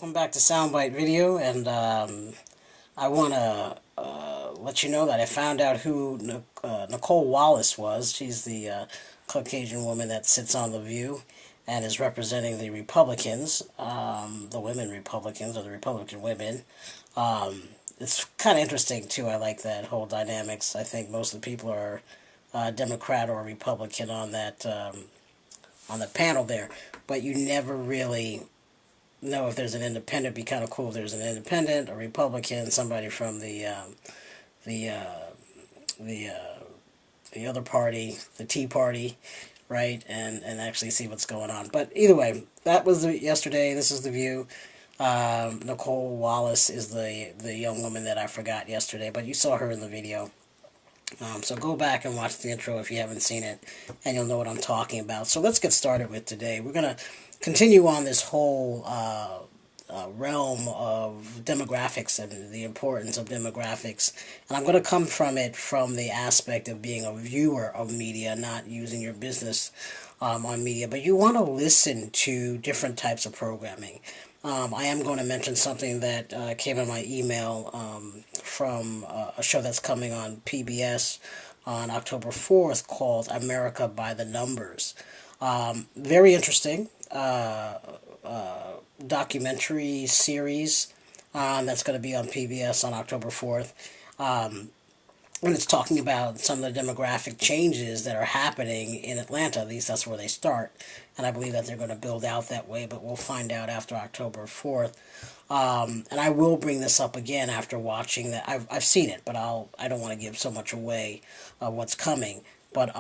Welcome back to SoundBite Video, and I want to let you know that I found out who Nicole Wallace was. She's the Caucasian woman that sits on The View and is representing the Republicans, the women Republicans, or the Republican women. It's kind of interesting, too. I like that whole dynamics. I think most of the people are Democrat or Republican on the panel there, but you never really know if there's an independent. It'd be kind of cool if there's an independent, a Republican, somebody from the the the other party, the Tea Party, right, and actually see what's going on. But either way, that was yesterday. This is The View. Nicole Wallace is the young woman that I forgot yesterday, but you saw her in the video. So go back and watch the intro if you haven't seen it, and you'll know what I'm talking about. So let's get started with today. We're going to continue on this whole realm of demographics and the importance of demographics. And I'm going to come from it from the aspect of being a viewer of media, not using your business on media. But you want to listen to different types of programming. I am going to mention something that came in my email from a show that's coming on PBS on October 4th called America by the Numbers. Very interesting documentary series that's going to be on PBS on October 4th. And it's talking about some of the demographic changes that are happening in Atlanta. At least that's where they start. And I believe that they're going to build out that way, but we'll find out after October 4th. And I will bring this up again after watching that. I've seen it, but I don't want to give so much away of what's coming. But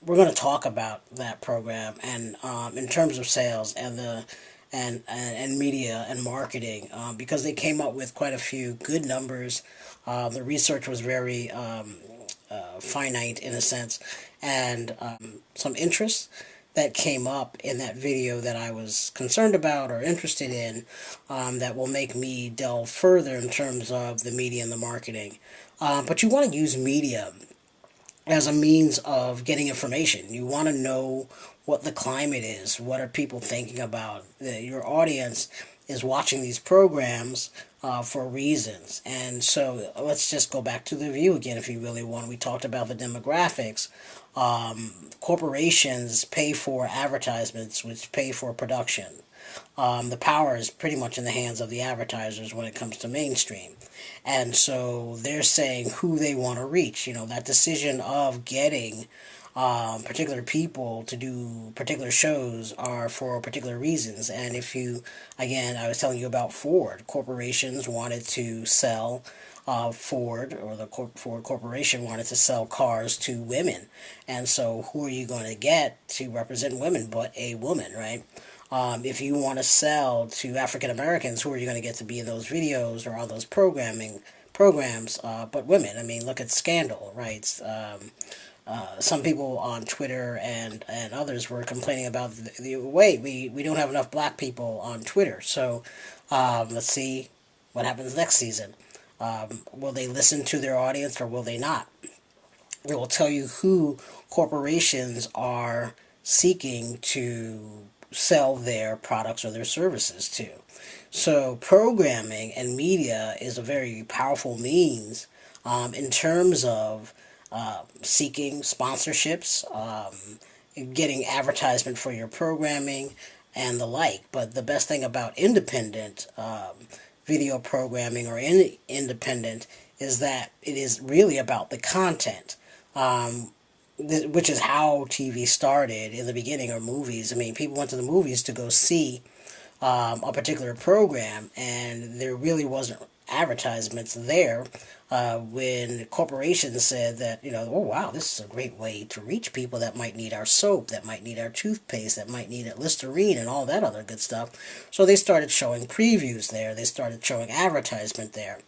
we're going to talk about that program and in terms of sales and media and marketing, because they came up with quite a few good numbers. The research was very finite in a sense, and some interests that came up in that video that I was concerned about or interested in, that will make me delve further in terms of the media and the marketing. But you want to use media as a means of getting information. You want to know what the climate is. What are people thinking about? Your audience is watching these programs for reasons. And so let's just go back to The View again if you really want. We talked about the demographics. Corporations pay for advertisements, which pay for production. The power is pretty much in the hands of the advertisers when it comes to mainstream. And so they're saying who they want to reach. You know, that decision of getting particular people to do particular shows are for particular reasons. And if you, again, I was telling you about Ford. Corporations wanted to sell Ford, or the Ford Corporation wanted to sell cars to women. And so who are you going to get to represent women but a woman, right? If you want to sell to African Americans, who are you going to get to be in those videos or on those programs, but women? I mean, look at Scandal, right? Some people on Twitter and others were complaining about wait, we don't have enough black people on Twitter, so let's see what happens next season. Will they listen to their audience or will they not? It will tell you who corporations are seeking to sell their products or their services to. So programming and media is a very powerful means in terms of seeking sponsorships, getting advertisement for your programming, and the like. But the best thing about independent video programming or independent is that it is really about the content, which is how TV started in the beginning, or movies. I mean, people went to the movies to go see a particular program, and there really wasn't advertisements there when corporations said that, you know, oh wow, this is a great way to reach people that might need our soap, that might need our toothpaste, that might need Listerine and all that other good stuff. So they started showing previews there. They started showing advertisement there.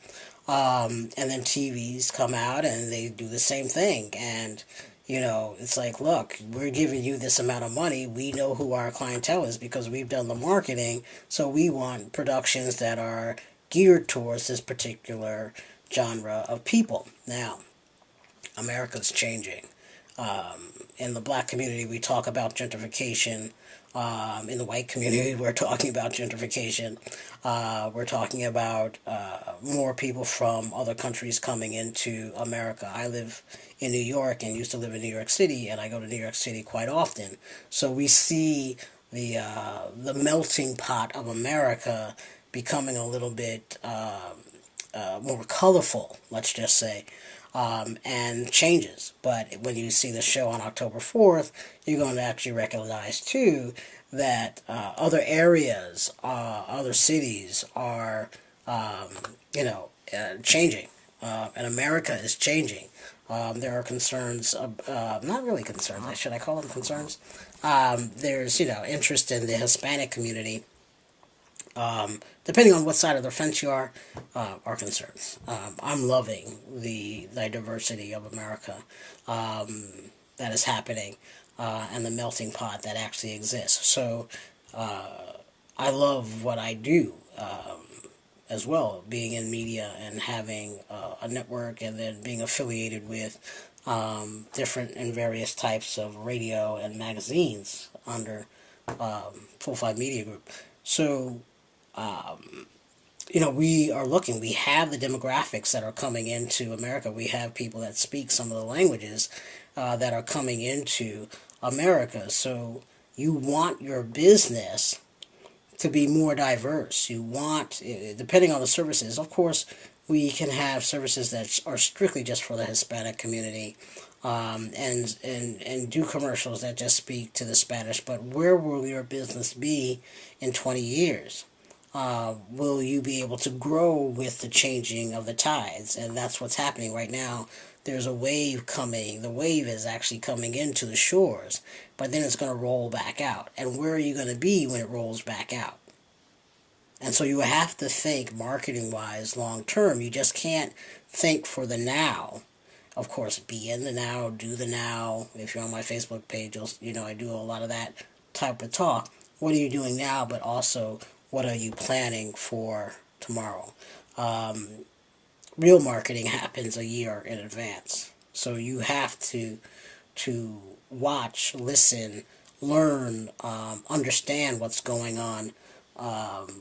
And then TVs come out and they do the same thing. And you know, it's like, look, we're giving you this amount of money. We know who our clientele is because we've done the marketing. So we want productions that are geared towards this particular genre of people. Now, America's changing. In the black community, we talk about gentrification In the white community, we're talking about gentrification. We're talking about more people from other countries coming into America. I live in New York and used to live in New York City, and I go to New York City quite often. So we see the melting pot of America becoming a little bit more colorful, let's just say, and changes. But when you see the show on October 4th, you're going to actually recognize, too, that other areas, other cities are, changing. And America is changing. There are concerns, not really concerns, should I call them concerns? There's, interest in the Hispanic community, depending on what side of the fence you are concerns. I'm loving the diversity of America that is happening and the melting pot that actually exists. So I love what I do as well, being in media and having a network and then being affiliated with different and various types of radio and magazines under Full 5 Media Group. So we are looking, we have the demographics that are coming into America. We have people that speak some of the languages that are coming into America. So you want your business to be more diverse. You want, depending on the services, of course, we can have services that are strictly just for the Hispanic community, and do commercials that just speak to the Spanish. But where will your business be in 20 years? Will you be able to grow with the changing of the tides? And that's what's happening right now. There's a wave coming. The wave is actually coming into the shores, but then it's going to roll back out. And where are you going to be when it rolls back out? And so you have to think marketing-wise long term. You just can't think for the now. Of course, be in the now, do the now. If you're on my Facebook page, I do a lot of that type of talk. What are you doing now, but also what are you planning for tomorrow? Real marketing happens a year in advance. So you have to watch, listen, learn, understand what's going on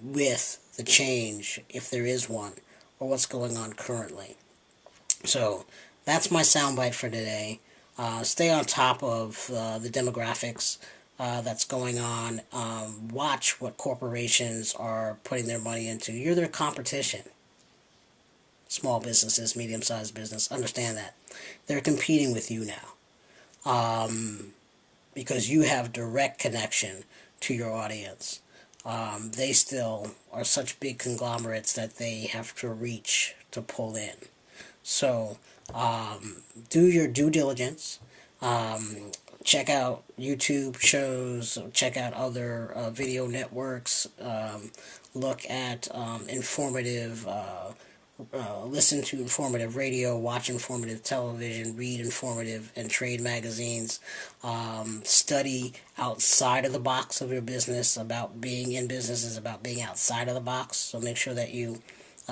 with the change, if there is one, or what's going on currently. So that's my soundbite for today. Stay on top of the demographics that's going on. Watch what corporations are putting their money into. You're their competition. Small businesses, medium-sized business, understand that. They're competing with you now because you have direct connection to your audience. They still are such big conglomerates that they have to reach to pull in. So do your due diligence. Check out YouTube shows, check out other video networks, look at informative, listen to informative radio, watch informative television, read informative and trade magazines, study outside of the box of your business. About being in business is about being outside of the box, so make sure that you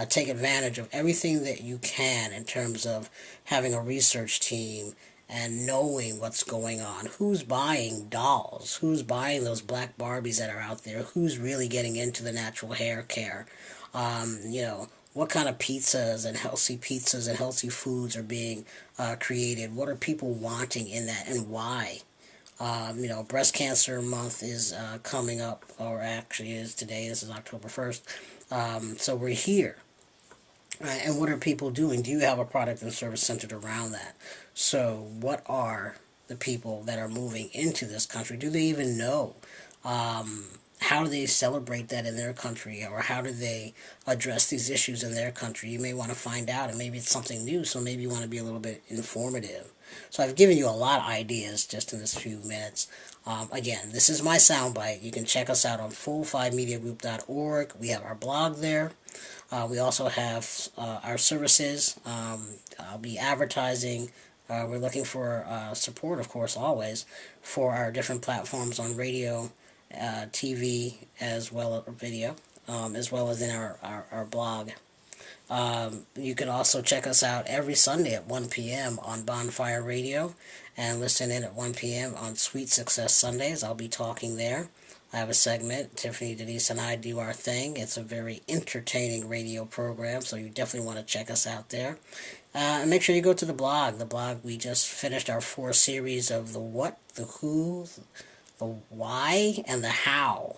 take advantage of everything that you can in terms of having a research team and knowing what's going on. Who's buying dolls? Who's buying those black Barbies that are out there? Who's really getting into the natural hair care? What kind of pizzas and healthy foods are being created? What are people wanting in that, and why? Breast Cancer Month is coming up, or actually is today. This is October 1st. So we're here. And what are people doing? Do you have a product and service centered around that? So what are the people that are moving into this country? Do they even know? How do they celebrate that in their country? Or how do they address these issues in their country? You may want to find out, and maybe it's something new, so maybe you want to be a little bit informative. So I've given you a lot of ideas just in this few minutes. Again, this is my soundbite. You can check us out on full5mediagroup.org. We have our blog there. We also have our services. I'll be advertising. We're looking for support, of course, always, for our different platforms on radio, TV, as well as video, as well as in our blog. You can also check us out every Sunday at 1 p.m. on Bonfire Radio, and listen in at 1 p.m. on Sweet Success Sundays. I'll be talking there I have a segment. Tiffany, Denise, and I do our thing. It's a very entertaining radio program, so you definitely want to check us out there. And make sure you go to the blog. The blog, we just finished our 4 series of the what, the who, the why, and the how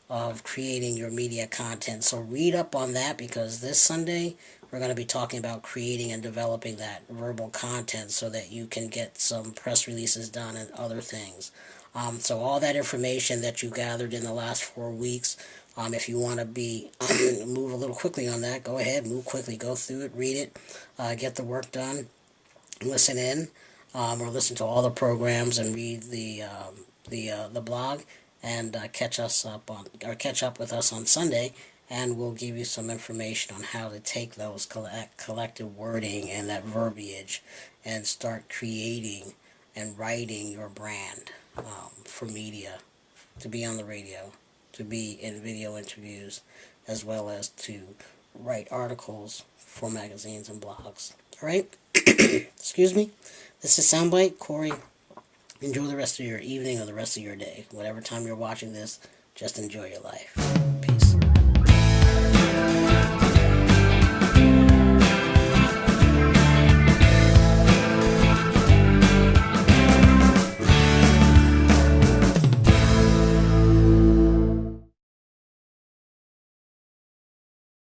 of creating your media content. So read up on that, because this Sunday we're going to be talking about creating and developing that verbal content so that you can get some press releases done and other things. So all that information that you gathered in the last 4 weeks, if you want to move a little quickly on that, go ahead, move quickly, go through it, read it, get the work done, listen in, or listen to all the programs and read the blog, and catch up with us on Sunday, and we'll give you some information on how to take those collective wording and that verbiage and start creating and writing your brand for media, to be on the radio, to be in video interviews, as well as to write articles for magazines and blogs. All right? Excuse me. This is SoundBite. Kori, enjoy the rest of your evening or the rest of your day. Whatever time you're watching this, just enjoy your life.